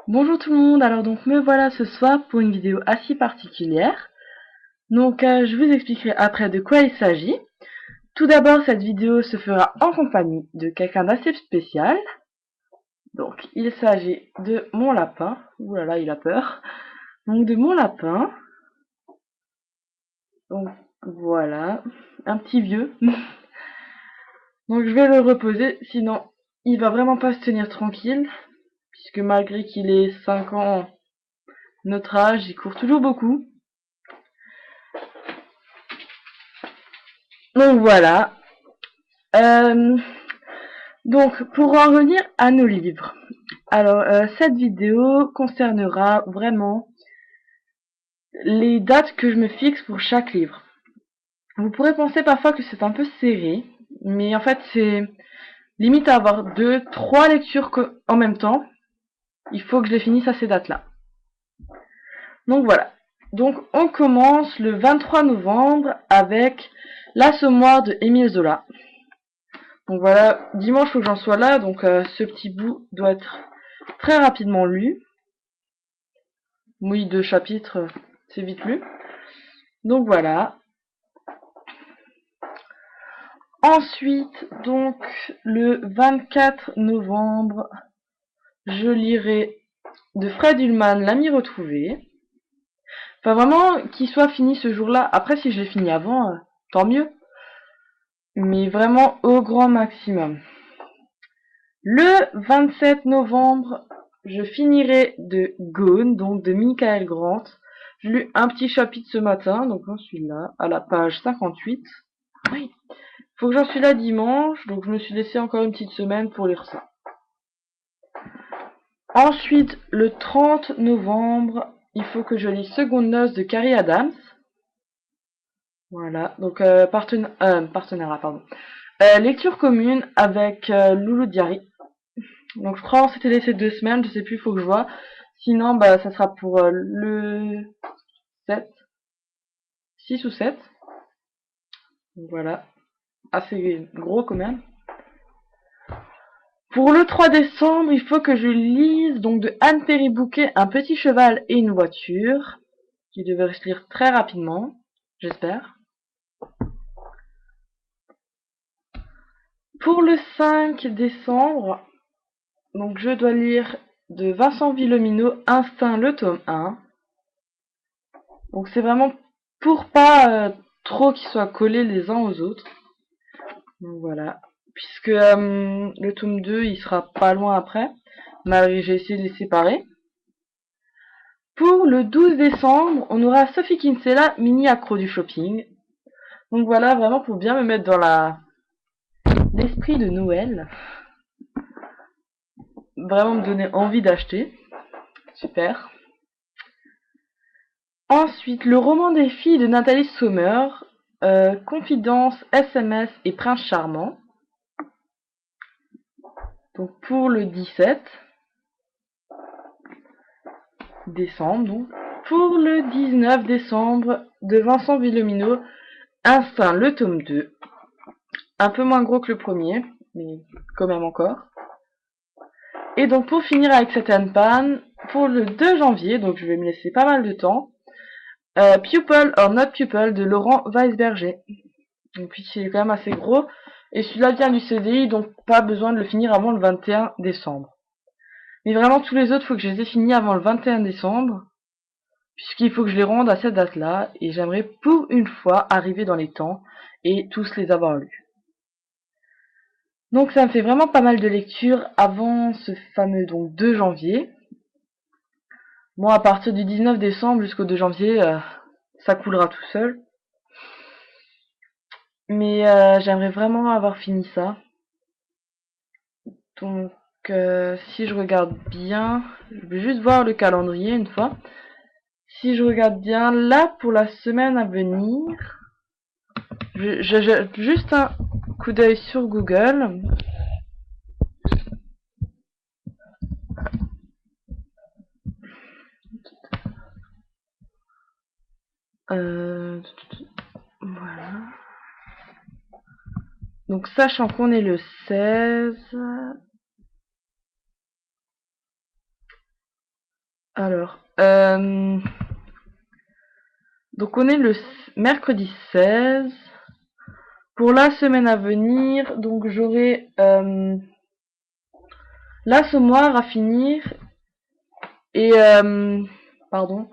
Bonjour tout le monde, alors donc me voilà ce soir pour une vidéo assez particulière. Donc je vous expliquerai après de quoi il s'agit. Tout d'abord cette vidéo se fera en compagnie de quelqu'un d'assez spécial. Donc il s'agit de mon lapin. Ouh là là, il a peur. Donc de mon lapin. Donc voilà, un petit vieux. Donc je vais le reposer, sinon il va vraiment pas se tenir tranquille. Puisque malgré qu'il ait 5 ans notre âge, il court toujours beaucoup. Donc voilà. Euh, donc, pour en revenir à nos livres. Alors, cette vidéo concernera vraiment les dates que je me fixe pour chaque livre. Vous pourrez penser parfois que c'est un peu serré, mais en fait, c'est limite à avoir 2, 3 lectures en même temps. Il faut que je les finisse à ces dates-là. Donc voilà. Donc, on commence le 23 novembre avec L'Assommoir de Émile Zola. Donc voilà, dimanche, il faut que j'en sois là, donc ce petit bout doit être très rapidement lu. Oui, 2 chapitres, c'est vite lu. Donc voilà. Ensuite, donc, le 24 novembre, je lirai de Fred Ullman L'ami retrouvé. Enfin, vraiment, qu'il soit fini ce jour-là. Après, si je l'ai fini avant, tant mieux. Mais vraiment au grand maximum. Le 27 novembre, je finirai de Gone, donc de Michael Grant. J'ai lu un petit chapitre ce matin, donc j'en suis là, à la page 58. Oui, faut que j'en suis là dimanche, donc je me suis laissé encore une petite semaine pour lire ça. Ensuite, le 30 novembre, il faut que je lise Seconde Noce de Carrie Adams. Voilà, donc partenariat, pardon. Lecture commune avec Loulou Diary. Donc je crois qu'on s'était laissé 2 semaines, je sais plus, il faut que je vois. Sinon, bah ça sera pour le 7, 6 ou 7. Donc voilà, assez gros quand même. Pour le 3 décembre, il faut que je lise donc de Anne Perry-Bouquet Un petit cheval et une voiture, qui devrait se lire très rapidement, j'espère. Pour le 5 décembre, donc je dois lire de Vincent Villomino Instinct le tome 1. Donc c'est vraiment pour pas trop qu'ils soient collés les uns aux autres. Donc voilà. Puisque le tome 2 il sera pas loin après. Malgré j'ai essayé de les séparer. Pour le 12 décembre, on aura Sophie Kinsella, mini accro du shopping. Donc voilà, vraiment pour bien me mettre dans l'esprit de Noël. Vraiment me donner envie d'acheter. Super. Ensuite, le roman des filles de Nathalie Sommer, Confidence, SMS et Prince Charmant. Donc pour le 17 décembre. Donc. Pour le 19 décembre, de Vincent Villomino, Instinct, le tome 2. Un peu moins gros que le premier, mais quand même encore. Et donc pour finir avec cette Pan, pour le 2 janvier, donc je vais me laisser pas mal de temps, Pupil or Not Pupil de Laurent Weisberger. Donc puis il est quand même assez gros. Et celui-là vient du CDI, donc pas besoin de le finir avant le 21 décembre. Mais vraiment tous les autres, il faut que je les ai finis avant le 21 décembre. Puisqu'il faut que je les rende à cette date-là. Et j'aimerais pour une fois arriver dans les temps et tous les avoir lus. Donc ça me fait vraiment pas mal de lectures avant ce fameux donc 2 janvier. Bon, à partir du 19 décembre jusqu'au 2 janvier, ça coulera tout seul. Mais j'aimerais vraiment avoir fini ça. Donc si je regarde bien, je vais juste voir le calendrier une fois. Si je regarde bien, là pour la semaine à venir, juste un coup d'œil sur Google. Voilà. Donc sachant qu'on est le 16, Alors, donc on est le mercredi 16. Pour la semaine à venir, donc j'aurai l'Assommoir à finir et pardon,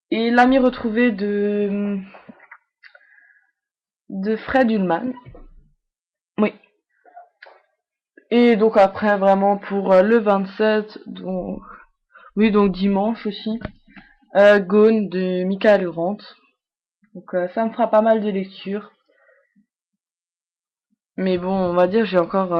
et l'ami retrouvé de Fred Ullman. Oui. Et donc après vraiment pour le 27, donc oui, donc dimanche aussi, Gone de Michael Grant. Donc ça me fera pas mal de lectures. Mais bon, on va dire j'ai encore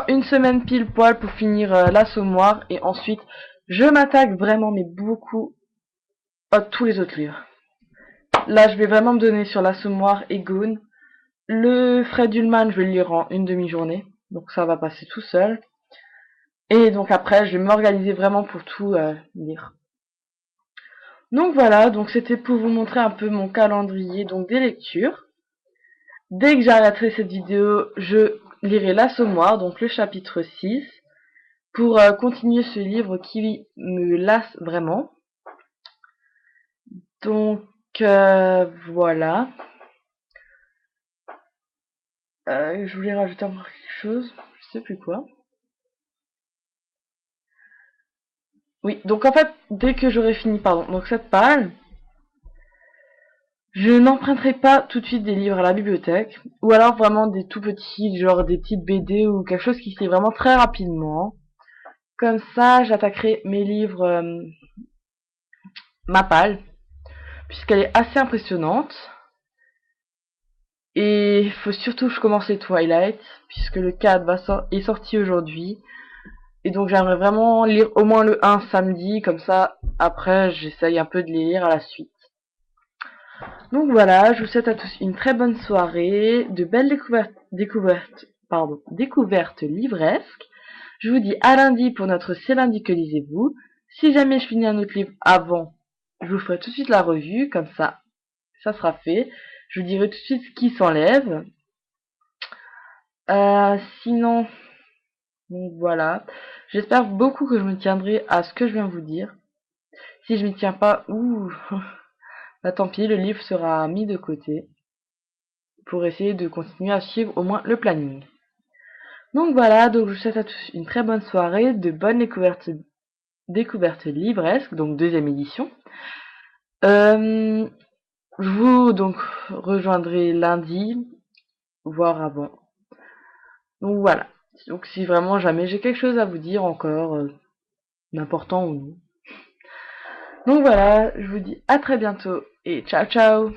une semaine pile poil pour finir l'Assommoir et ensuite je m'attaque vraiment mais beaucoup à tous les autres livres. Là je vais vraiment me donner sur l'Assommoir et Gone. Le Fred Ullman je vais le lire en une demi-journée, donc ça va passer tout seul. Et donc après je vais m'organiser vraiment pour tout lire. Donc voilà, donc c'était pour vous montrer un peu mon calendrier donc des lectures. Dès que j'arrêterai cette vidéo, je lirai l'Assommoir, donc le chapitre 6, pour continuer ce livre qui me lasse vraiment. Donc voilà. Je voulais rajouter encore quelque chose, je sais plus quoi. Oui, donc en fait, dès que j'aurai fini, pardon, donc cette page, je n'emprunterai pas tout de suite des livres à la bibliothèque, ou alors vraiment des tout petits, genre des petites BD ou quelque chose qui se lit vraiment très rapidement. Comme ça, j'attaquerai mes livres ma palle, puisqu'elle est assez impressionnante. Et il faut surtout que je commence les Twilight, puisque le 4 est sorti aujourd'hui. Et donc j'aimerais vraiment lire au moins le 1 samedi, comme ça, après, j'essaye un peu de les lire à la suite. Donc voilà, je vous souhaite à tous une très bonne soirée, de belles découvertes livresques. Je vous dis à lundi pour notre C'est lundi que lisez-vous. Si jamais je finis un autre livre avant, je vous ferai tout de suite la revue, comme ça sera fait. Je vous dirai tout de suite ce qui s'enlève. Sinon, donc voilà. J'espère beaucoup que je me tiendrai à ce que je viens de vous dire. Si je m'y tiens pas, bah tant pis, le livre sera mis de côté pour essayer de continuer à suivre au moins le planning. Donc voilà, donc je vous souhaite à tous une très bonne soirée, de bonnes découvertes livresques, donc deuxième édition. Je vous donc rejoindrai lundi, voire avant. Donc voilà. Donc si vraiment jamais j'ai quelque chose à vous dire encore, d'important ou non. Donc voilà, je vous dis à très bientôt et ciao ciao.